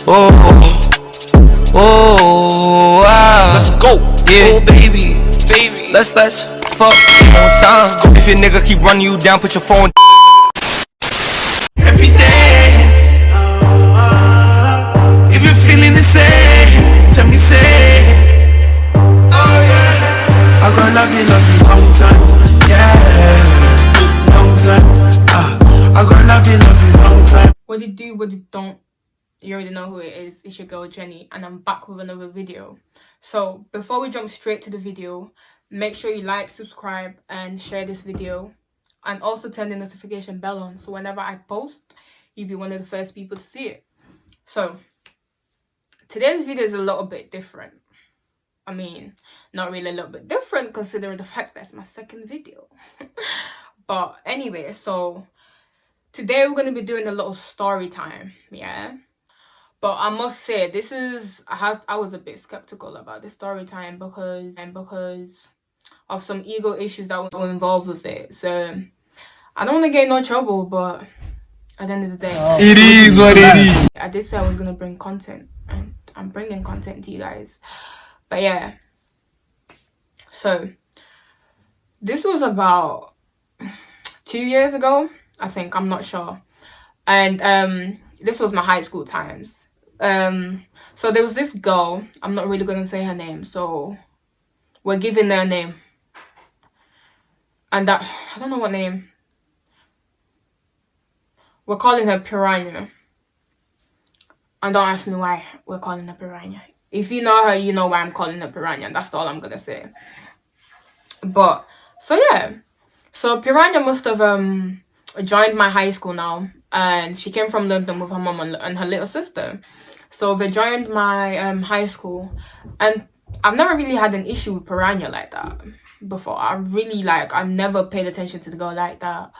Oh, oh, ah. Let's go. Yeah, Oh, baby. Let's fuck one time. If your nigga keep running you down, put your phone every day. If you're feeling the same, tell me say. Oh yeah, I'm gonna love you long time. Yeah, long time. I'm gonna love you long time. What it do, what it don't, you already know who it is. It's your girl Jenny, and I'm back with another video. So before we jump straight to the video, make sure you like, subscribe, and share this video, and also turn the notification bell on so whenever I post, you'll be one of the first people to see it. So today's video is a little bit different. I mean, not really a little bit different considering the fact that it's my second video. But anyway, so today we're going to be doing a little story time, yeah. But I must say, I was a bit skeptical about this story time because of some ego issues that were involved with it. So I don't want to get in no trouble, but at the end of the day, It is what it is. I did say I was going to bring content, and I'm bringing content to you guys. But yeah, so this was about 2 years ago, I think, I'm not sure. And this was my high school times. So there was this girl, I'm not really gonna say her name, so we're giving her a name. And that, I don't know what name. We're calling her Piranha. And don't ask me why we're calling her Piranha. If you know her, you know why I'm calling her Piranha. That's all I'm gonna say. But so yeah, so Piranha must have joined my high school now, and she came from London with her mom and her little sister. So they joined my high school, and I've never really had an issue with Piranha like that before. I never paid attention to the girl like that.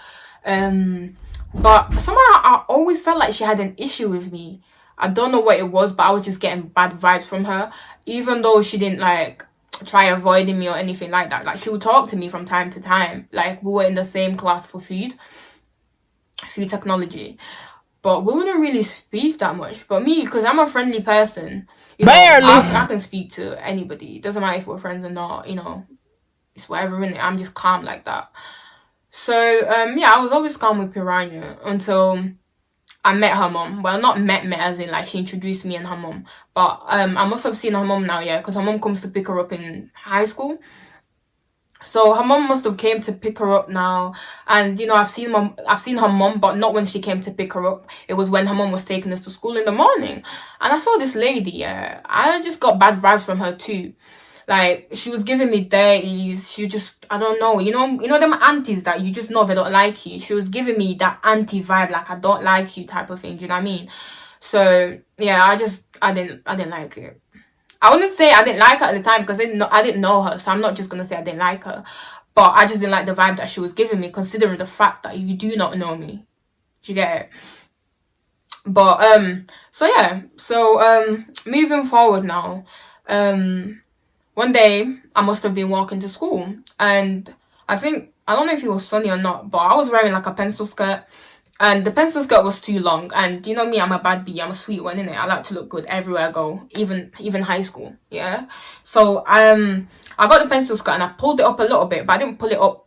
But somehow I always felt like she had an issue with me. I don't know what it was, but I was just getting bad vibes from her, even though she didn't try avoiding me or anything like that. Like, she would talk to me from time to time. Like, we were in the same class for food technology, but we wouldn't really speak that much. But me, because I'm a friendly person, barely, I can speak to anybody. It doesn't matter if we're friends or not, it's whatever, innit? I'm just calm like that. So yeah, I was always calm with Piranha until I met her mom. Well, not met as in she introduced me and her mom, but I must have seen her mom now, yeah, because her mom comes to pick her up in high school. So her mom must have came to pick her up now, and I've seen her mom, but not when she came to pick her up. It was when her mom was taking us to school in the morning, and I saw this lady. Yeah, I just got bad vibes from her too. Like, she was giving me dirties. She just, I don't know, you know them aunties that you just know they don't like you. She was giving me that auntie vibe, like, I don't like you type of thing. Do you know what I mean? So yeah, I didn't like it. I wouldn't say I didn't like her at the time because I didn't know her, so I'm not just gonna say I didn't like her. But I just didn't like the vibe that she was giving me, considering the fact that you do not know me. Do you get it? But so yeah, so moving forward now, one day I must have been walking to school, and I don't know if it was sunny or not, but I was wearing a pencil skirt. And the pencil skirt was too long, and you know me, I'm a bad bee, I'm a sweet one, innit? I like to look good everywhere I go, even high school, yeah? So I got the pencil skirt and I pulled it up a little bit, but I didn't pull it up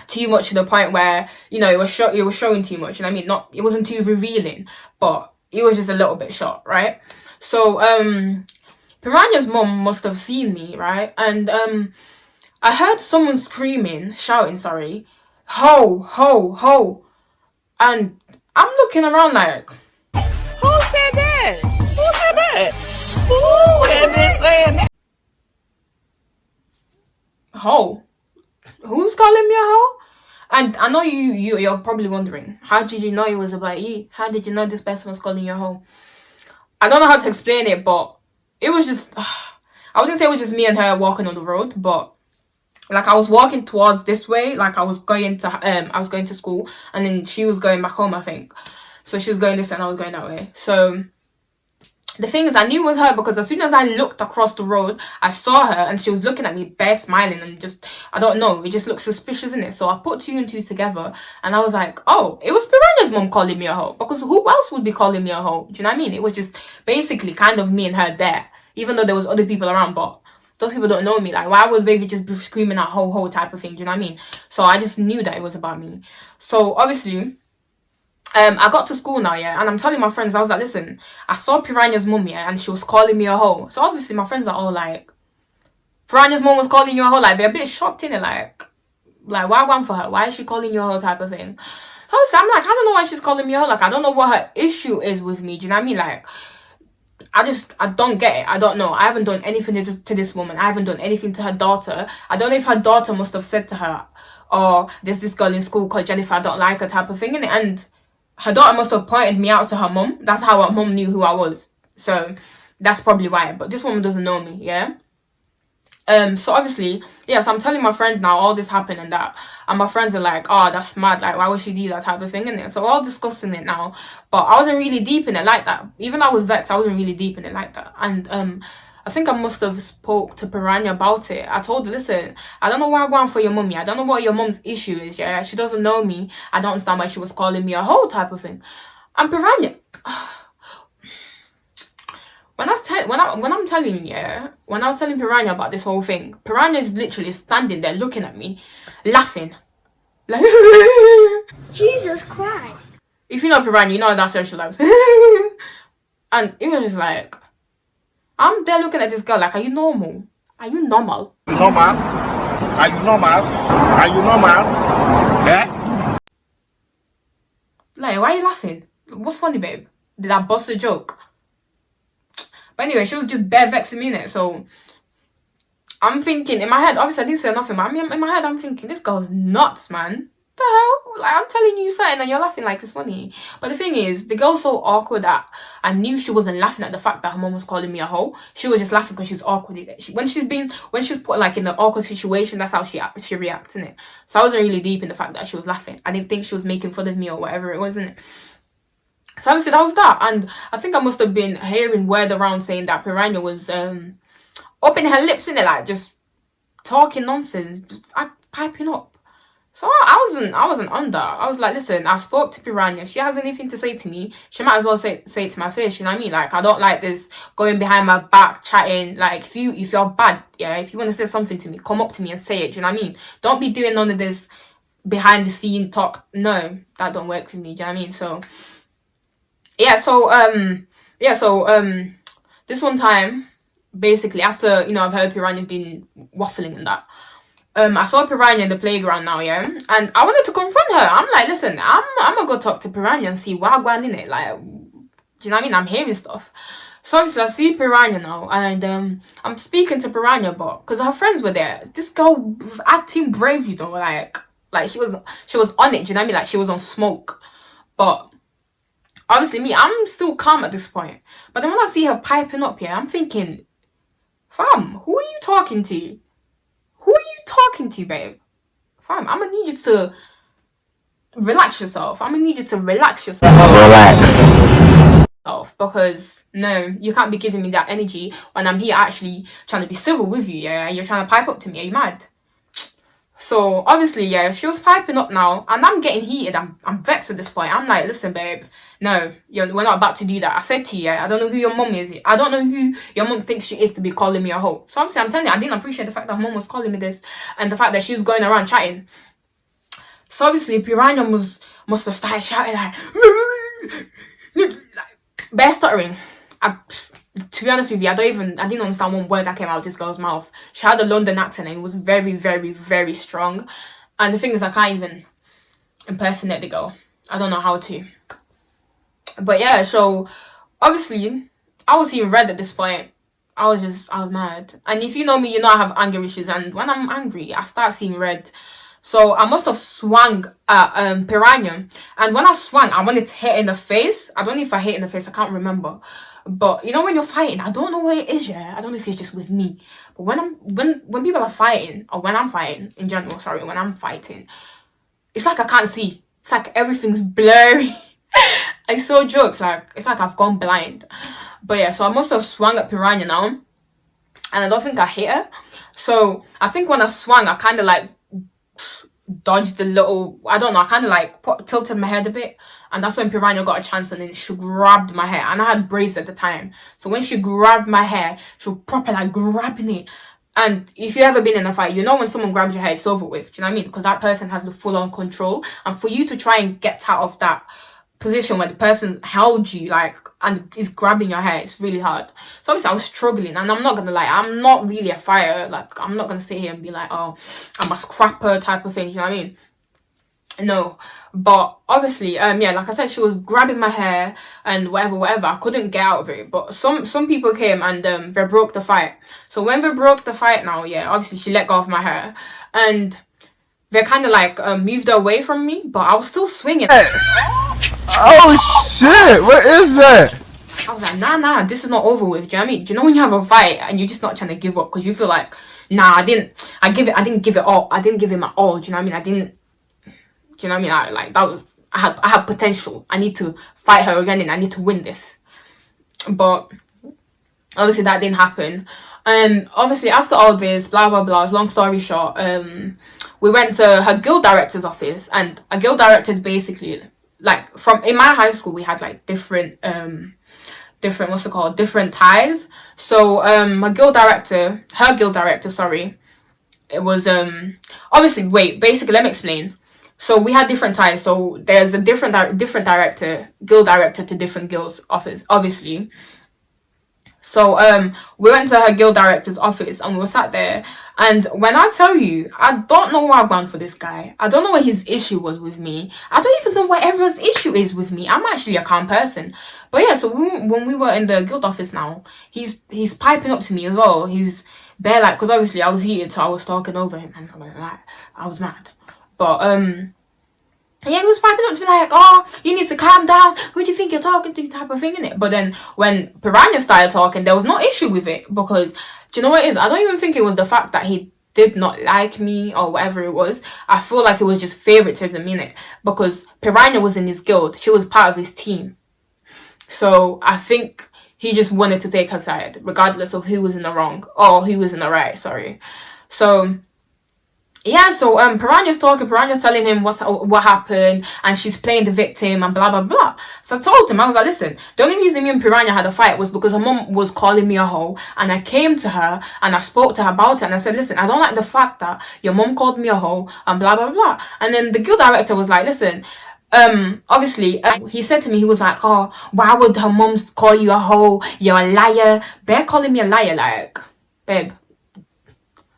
too much to the point where, it was showing too much, you know what I mean? It wasn't too revealing, but it was just a little bit short, right? So Piranha's mom must have seen me, right? And I heard someone shouting, sorry, ho, ho, ho. And I'm looking around like, who said that? Who said that? Who is this saying that? Ho? Who's calling me a ho? And I know you're probably wondering, how did you know it was about you? How did you know this person was calling you a ho? I don't know how to explain it, but it was just, I wouldn't say it was just me and her walking on the road, but I was walking towards this way, I was going to school, and then she was going back home, I think. So she was going this way and I was going that way. So the thing is, I knew it was her because as soon as I looked across the road, I saw her and she was looking at me, bare smiling, and just, I don't know, it just looked suspicious, isn't it? So I put 2 and 2 together and I was like, oh, it was Piranha's mom calling me a hoe, because who else would be calling me a hoe? Do you know what I mean? It was just basically kind of me and her there, even though there was other people around, but those people don't know me. Like, why would baby just be screaming at ho ho type of thing? Do you know what I mean? So I just knew that it was about me. So obviously, I got to school now, yeah, and I'm telling my friends, I was like, listen, I saw Piranha's mum, yeah, and she was calling me a hoe. So obviously my friends are all like, Piranha's mum was calling you a hoe, like, they're a bit shocked, innit, like why one for her? Why is she calling you a hoe type of thing? So I'm like, I don't know why she's calling me a hoe, like, I don't know what her issue is with me, do you know what I mean? Like, I don't get it. I don't know. I haven't done anything to this woman. I haven't done anything to her daughter. I don't know if her daughter must have said to her, oh, there's this girl in school called Jennifer, I don't like her type of thing, innit? And her daughter must have pointed me out to her mum. That's how her mum knew who I was. So that's probably why. But this woman doesn't know me, yeah? So obviously, yeah, so I'm telling my friends now all this happened and that. And my friends are like, oh, that's mad. Like, why would she do that type of thing? And so we're all discussing it now. But I wasn't really deep in it like that. Even though I was vexed, I wasn't really deep in it like that. And I think I must have spoke to Piranha about it. I told her, listen, I don't know why I'm going for your mummy. I don't know what your mum's issue is, yeah? She doesn't know me. I don't understand why she was calling me a hoe type of thing. And Piranha... When I'm telling you, yeah, when I was telling Piranha about this whole thing, Piranha is literally standing there looking at me, laughing. Like, Jesus Christ. If you know Piranha, you know that's how she laughs. And it was just like, I'm there looking at this girl like, are you normal? Are you normal? Normal? Are you normal? Are you normal? Eh? Like, why are you laughing? What's funny, babe? Did I bust a joke? But anyway, she was just bare vexing me in it. So I'm thinking in my head, obviously I didn't say nothing, but I mean, in my head I'm thinking, this girl's nuts, man. The hell? Like, I'm telling you something and you're laughing like it's funny. But the thing is, the girl's so awkward that I knew she wasn't laughing at the fact that her mom was calling me a hoe. She was just laughing because she's awkward. When she's put like in an awkward situation, that's how she reacts, innit? So I wasn't really deep in the fact that she was laughing. I didn't think she was making fun of me or whatever it was, innit? So obviously that was that, and I think I must have been hearing word around saying that Piranha was opening her lips, in it, like just talking nonsense, piping up. So I wasn't on that. I was like, listen, I spoke to Piranha. If she has anything to say to me, she might as well say it to my face. You know what I mean? Like, I don't like this going behind my back chatting. Like, if you're bad, yeah, if you want to say something to me, come up to me and say it. Do you know what I mean? Don't be doing none of this behind the scene talk. No, that don't work for me. Do you know what I mean? So. This one time, basically, after, you know, I've heard Piranha's been waffling and that, I saw Piranha in the playground now, yeah, and I wanted to confront her. I'm like, listen, I'm gonna go talk to Piranha and see what I'm going in it, like, do you know what I mean? I'm hearing stuff. So obviously I see Piranha now, and I'm speaking to Piranha, but because her friends were there, this girl was acting brave, you know, like she was on it, do you know what I mean? Like, she was on smoke, but obviously me, I'm still calm at this point. But then when I see her piping up here, I'm thinking, fam, who are you talking to? Who are you talking to, babe? Fam, I'm gonna need you to relax yourself. I'm gonna need you to relax yourself. Relax. Because no, you can't be giving me that energy when I'm here actually trying to be civil with you, yeah? You're trying to pipe up to me, are you mad? So obviously, yeah, she was piping up now, and I'm getting heated. I'm vexed at this point. I'm like, listen, babe, no, we're not about to do that. I said to you, yeah, I don't know who your mum is. I don't know who your mum thinks she is to be calling me a hoe. So obviously, I'm telling you, I didn't appreciate the fact that her mum was calling me this, and the fact that she was going around chatting. So obviously, Piranha must have started shouting like bare stuttering. To be honest with you, I didn't understand one word that came out of this girl's mouth. She had a London accent and it was very, very, very strong. And the thing is, I can't even impersonate the girl. I don't know how to. But yeah, so obviously, I was seeing red at this point. I was mad. And if you know me, you know I have anger issues. And when I'm angry, I start seeing red. So I must have swung at Piranha. And when I swung, I wanted to hit in the face. I don't know if I hit in the face. I can't remember. But you know when you're fighting, I don't know what it is, yeah. I don't know if it's just with me. But when people are fighting, or when I'm fighting in general, sorry, when I'm fighting, it's like I can't see. It's like everything's blurry. I saw jokes, like it's like I've gone blind. But yeah, so I must have swung at Piranha now, and I don't think I hit her. So I think when I swung, I kind of like dodged the little, I don't know, I kind of like tilted my head a bit, and that's when Piranha got a chance, and then she grabbed my hair, and I had braids at the time. So when she grabbed my hair, she was proper like grabbing it. And if you've ever been in a fight, you know when someone grabs your hair, it's over with. Do you know what I mean? Because that person has the full-on control, and for you to try and get out of that position where the person held you like and is grabbing your hair, it's really hard. So obviously I was struggling, and I'm not gonna lie, I'm not really a fighter. Like, I'm not gonna sit here and be like, oh, I'm a scrapper type of thing, you know what I mean? No. But obviously, yeah, like I said, she was grabbing my hair and whatever. I couldn't get out of it. But some people came and they broke the fight. So when they broke the fight now, yeah, obviously she let go of my hair, and they kind of like moved away from me, but I was still swinging. Oh shit, what is that? I was like, nah, this is not over with. Do you know what I mean? Do you know when you have a fight and you're just not trying to give up because you feel like, nah, I didn't give it all. I didn't give it my all. Do you know what I mean? Do you know what I mean? I had potential. I need to fight her again, and I need to win this. But obviously that didn't happen. And obviously after all this, blah blah blah, long story short, we went to her guild director's office, and a guild director is basically like, from in my high school we had like different different ties. So her guild director, sorry, it was obviously, wait, basically let me explain. So we had different ties. So there's a different director, guild director to different guilds office, obviously. So we went to her guild director's office, and we were sat there, and when I tell you, I don't know why I went for this guy. I don't know what his issue was with me. I don't even know what everyone's issue is with me. I'm actually a calm person. But yeah, so when we were in the guild office now, he's piping up to me as well. He's bare like, because obviously I was heated, so I was talking over him, and I'm not gonna lie, I was mad. But yeah, he was piping up to me like, oh, you need to calm down. Who do you think you're talking to, type of thing, innit? But then when Piranha started talking, there was no issue with it, because, do you know what it is? I don't even think it was the fact that he did not like me or whatever it was. I feel like it was just favoritism, innit? Because Piranha was in his guild. She was part of his team. So I think he just wanted to take her side, regardless of who was in the wrong, or who was in the right, sorry. So yeah, so Piranha's talking, Piranha's telling him what happened, and she's playing the victim and blah blah blah. So I told him, I was like, listen, the only reason me and Piranha had a fight was because her mom was calling me a hoe, and I came to her and I spoke to her about it, and I said, listen, I don't like the fact that your mom called me a hoe and blah blah blah. And then the guild director was like, listen, obviously he said to me, he was like, oh, why would her mom call you a hoe? You're a liar. They're calling me a liar. Like, babe,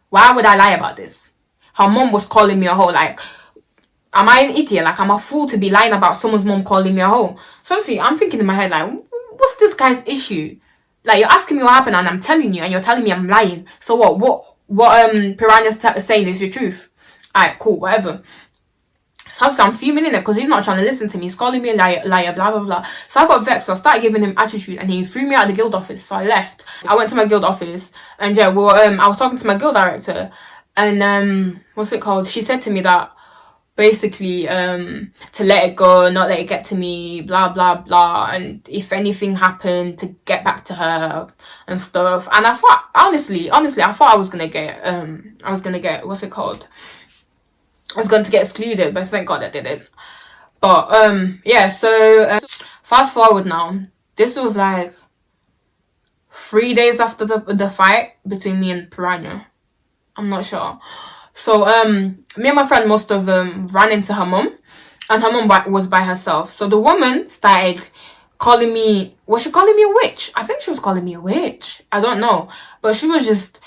why would I lie about this? Her mom was calling me a hoe. Like, am I an idiot? Like, I'm a fool to be lying about someone's mom calling me a hoe. So obviously, I'm thinking in my head, like, what's this guy's issue? Like, you're asking me what happened, and I'm telling you, and you're telling me I'm lying. So what Piranha's saying is the truth. Alright, cool, whatever. So obviously I'm fuming in it because he's not trying to listen to me. He's calling me a liar, blah blah blah. So I got vexed. So I started giving him attitude, and he threw me out of the guild office. So I left. I went to my guild office, and yeah, well, I was talking to my guild director, and what's it called? She said to me that basically to let it go, not let it get to me, blah blah blah, and if anything happened, to get back to her and stuff. And I thought, honestly, I thought I was gonna get what's it called? I was going to get excluded, but thank God I didn't. But yeah, so fast forward now. This was like 3 days after the fight between me and Piranha. I'm not sure. So me and my friend must have ran into her mum, and her mum was by herself. So the woman started calling me, was she calling me a witch? I think she was calling me a witch. I don't know, but she was just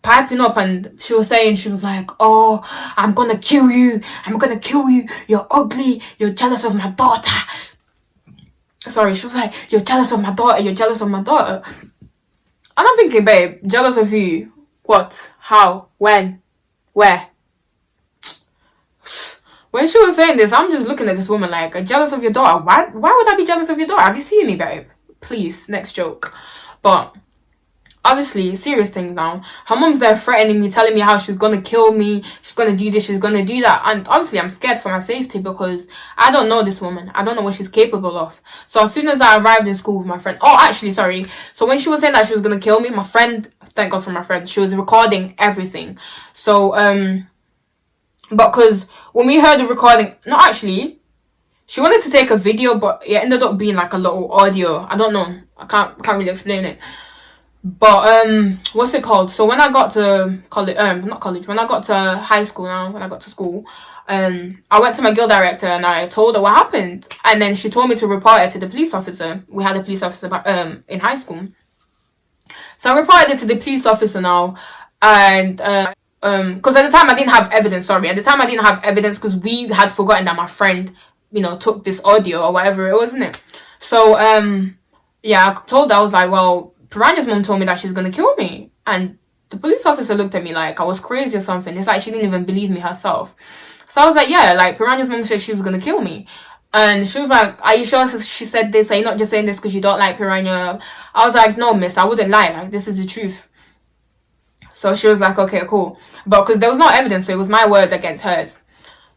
piping up, and she was like, oh, I'm gonna kill you, you're ugly, you're jealous of my daughter. Sorry, she was like, you're jealous of my daughter. And I'm thinking, babe, jealous of you? What? How? When? Where? When she was saying this, I'm just looking at this woman like, jealous of your daughter? Why would I be jealous of your daughter? Have you seen me, babe? Please, next joke. But obviously, serious thing now. Her mum's there threatening me, telling me how she's gonna kill me, she's gonna do this, she's gonna do that. And obviously, I'm scared for my safety because I don't know this woman. I don't know what she's capable of. So as soon as I arrived in school with my friend, oh, actually, sorry. So when she was saying that she was gonna kill me, my friend, thank God for my friend, she was recording everything. So, but because when we heard the recording, no, actually, she wanted to take a video, but it ended up being like a little audio. I don't know. I can't really explain it. But what's it called? So when I got to college, not college, when I got to high school now, when I got to school, I went to my guild director and I told her what happened, and then she told me to report it to the police officer. We had a police officer in high school, so I reported it to the police officer now, and because at the time I didn't have evidence. Sorry, at the time I didn't have evidence because we had forgotten that my friend, took this audio or whatever it was, isn't it? So yeah, I told her, I was like, well, Piranha's mom told me that she's gonna kill me, and the police officer looked at me like I was crazy or something. It's like she didn't even believe me herself. So I was like, yeah, like Piranha's mom said she was gonna kill me, and she was like, are you sure she said this? Are you not just saying this because you don't like Piranha? I was like, no, miss, I wouldn't lie. Like, this is the truth. So she was like, okay, cool, but because there was no evidence, so it was my word against hers.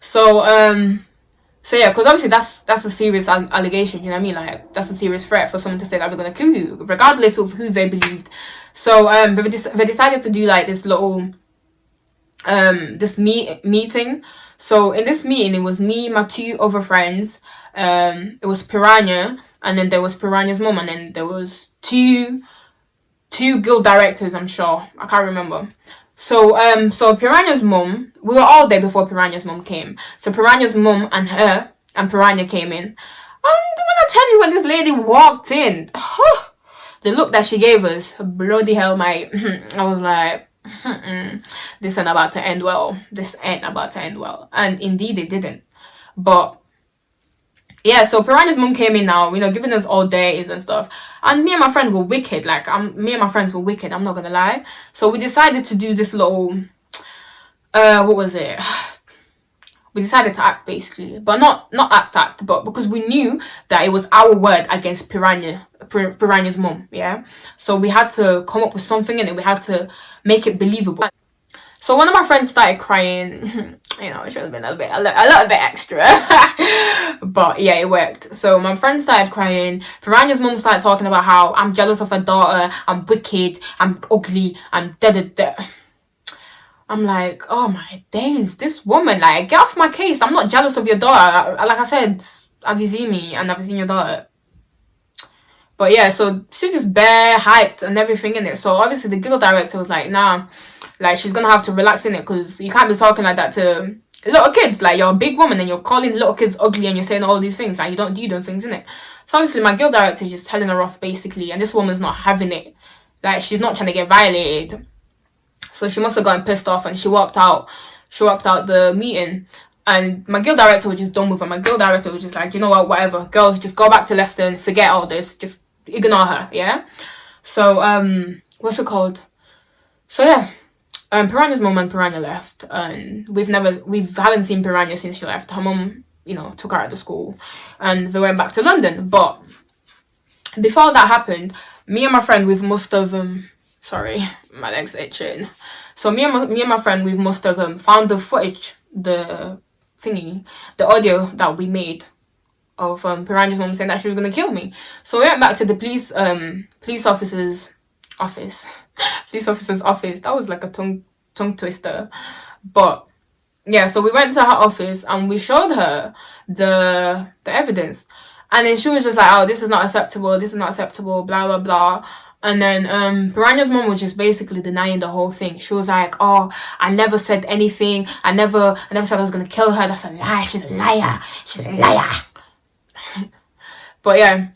So yeah, because obviously that's a serious allegation, you know what I mean? Like, that's a serious threat for someone to say that we're gonna kill you, regardless of who they believed. So they decided to do like this little this meeting. So in this meeting, it was me, my two other friends, it was Piranha, and then there was Piranha's mom, and then there was two guild directors, I'm sure. I can't remember. So Piranha's mum, we were all there before Piranha's mum came. So Piranha's mum and her and Piranha came in. And when I tell you, when this lady walked in, the look that she gave us, bloody hell, mate. I was like, this ain't about to end well. This ain't about to end well. And indeed it didn't. But yeah, so Piranha's mum came in now, giving us all days and stuff. And me and my friend were wicked. Like, me and my friends were wicked, I'm not gonna lie. So we decided to do this little, what was it? We decided to act, basically. But not act, but because we knew that it was our word against Piranha's mum, yeah? So we had to come up with something, and then we had to make it believable. So one of my friends started crying. It should have been a little bit extra. But yeah, it worked. So my friend started crying. Piranha's mum started talking about how I'm jealous of her daughter, I'm wicked, I'm ugly, I'm da-da-da. I'm like, oh my days, this woman, like, get off my case. I'm not jealous of your daughter. Like I said, have you seen me? And have you seen your daughter? But yeah, so she just bare hyped and everything in it. So obviously the guild director was like, nah, like, she's gonna have to relax in it, because you can't be talking like that to little kids. Like, you're a big woman and you're calling little kids ugly and you're saying all these things. Like, you don't do them things, in it. So obviously my guild director is just telling her off, basically, and this woman's not having it. Like, she's not trying to get violated. So she must have gotten pissed off and she walked out. She walked out the meeting. And my guild director was just done with her. My guild director was just like, you know what, whatever. Girls, just go back to Leicester, forget all this. Just ignore her, yeah? So, what's it called? So, yeah. Piranha's mum and Piranha left. And we haven't seen Piranha since she left. Her mum, took her out of school. And they went back to London. But before that happened, me and my friend, we must have... sorry, my leg's itching. So me and my friend, we must have found the footage, the audio that we made of Piranha's mom saying that she was gonna kill me. So we went back to the police officer's office. Police officer's office. That was like a tongue twister. But yeah, so we went to her office and we showed her the evidence. And then she was just like, oh, this is not acceptable, blah blah blah. And then Piranha's mom was just basically denying the whole thing. She was like, oh, I never said anything. I never said I was gonna kill her. That's a lie. She's a liar. She's a liar. But yeah.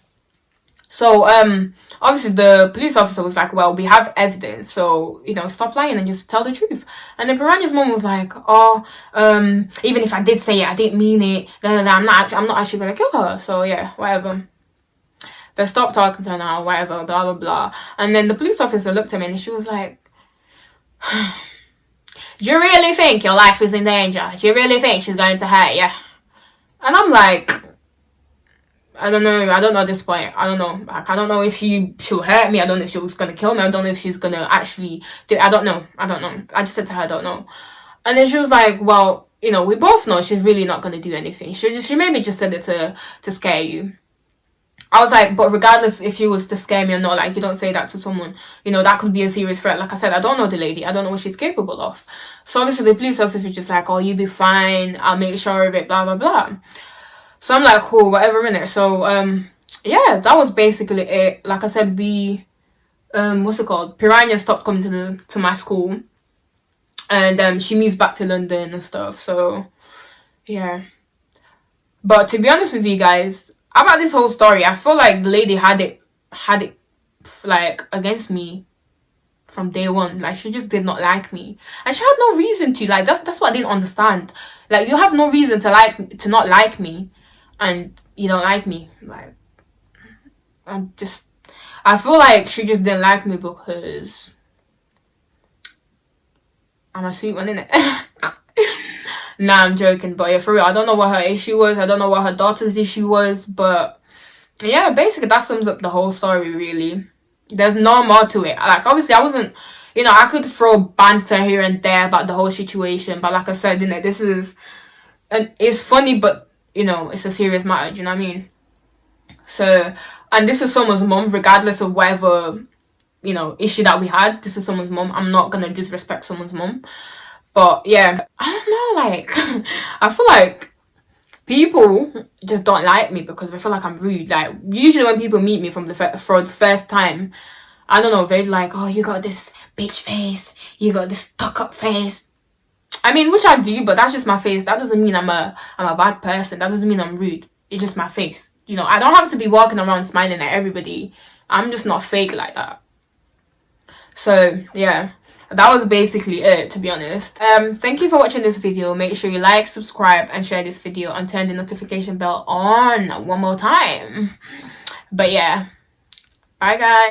So obviously the police officer was like, well, we have evidence, so stop lying and just tell the truth. And then Piranha's mom was like, oh, even if I did say it, I didn't mean it. I'm not actually gonna kill her. So yeah, whatever. But stop talking to her now, whatever, blah blah blah. And then the police officer looked at me and she was like, do you really think your life is in danger? Do you really think she's going to hurt you? And I'm like, I don't know at this point. I don't know. Like, I don't know if she'll hurt me. I don't know if she was gonna kill me. I don't know if she's gonna actually do. I don't know. I just said to her, I don't know. And then she was like, well, you know, we both know she's really not gonna do anything. She maybe just said it to scare you. I was like, but regardless if she was to scare me or not, like, you don't say that to someone. You know, that could be a serious threat. Like I said, I don't know the lady. I don't know what she's capable of. So obviously the police officer was just like, oh, you be fine. I'll make sure of it, blah, blah, blah. So I'm like, cool, whatever, innit? So, yeah, that was basically it. Like I said, what's it called? Piranha stopped coming to my school. And, she moved back to London and stuff. So, yeah. But to be honest with you guys, about this whole story, I feel like the lady had it like against me from day one. Like, she just did not like me, and she had no reason to. Like, that's what I didn't understand. Like, you have no reason to not like me, and you don't like me. Like, I feel like she just didn't like me because I'm a sweet one, innit? Nah, I'm joking, but yeah, for real, I don't know what her issue was. I don't know what her daughter's issue was, but yeah, basically that sums up the whole story, really. There's no more to it. Like, obviously, I wasn't, you know, I could throw banter here and there about the whole situation, but like I said, you know, this is, and it's funny, but, you know, it's a serious matter, do you know what I mean? So, and this is someone's mum, regardless of whatever, you know, issue that we had. This is someone's mum. I'm not gonna disrespect someone's mum. But yeah, I don't know, like, I feel like people just don't like me because they feel like I'm rude. Like, usually when people meet me for the first time, I don't know, they're like, oh, you got this bitch face, you got this stuck up face. I mean, which I do, but that's just my face. That doesn't mean I'm a bad person. That doesn't mean I'm rude. It's just my face. You know, I don't have to be walking around smiling at everybody. I'm just not fake like that. So yeah, that was basically it, to be honest. Thank you for watching this video. Make sure you like, subscribe, and share this video, and turn the notification bell on one more time. But yeah, bye guys.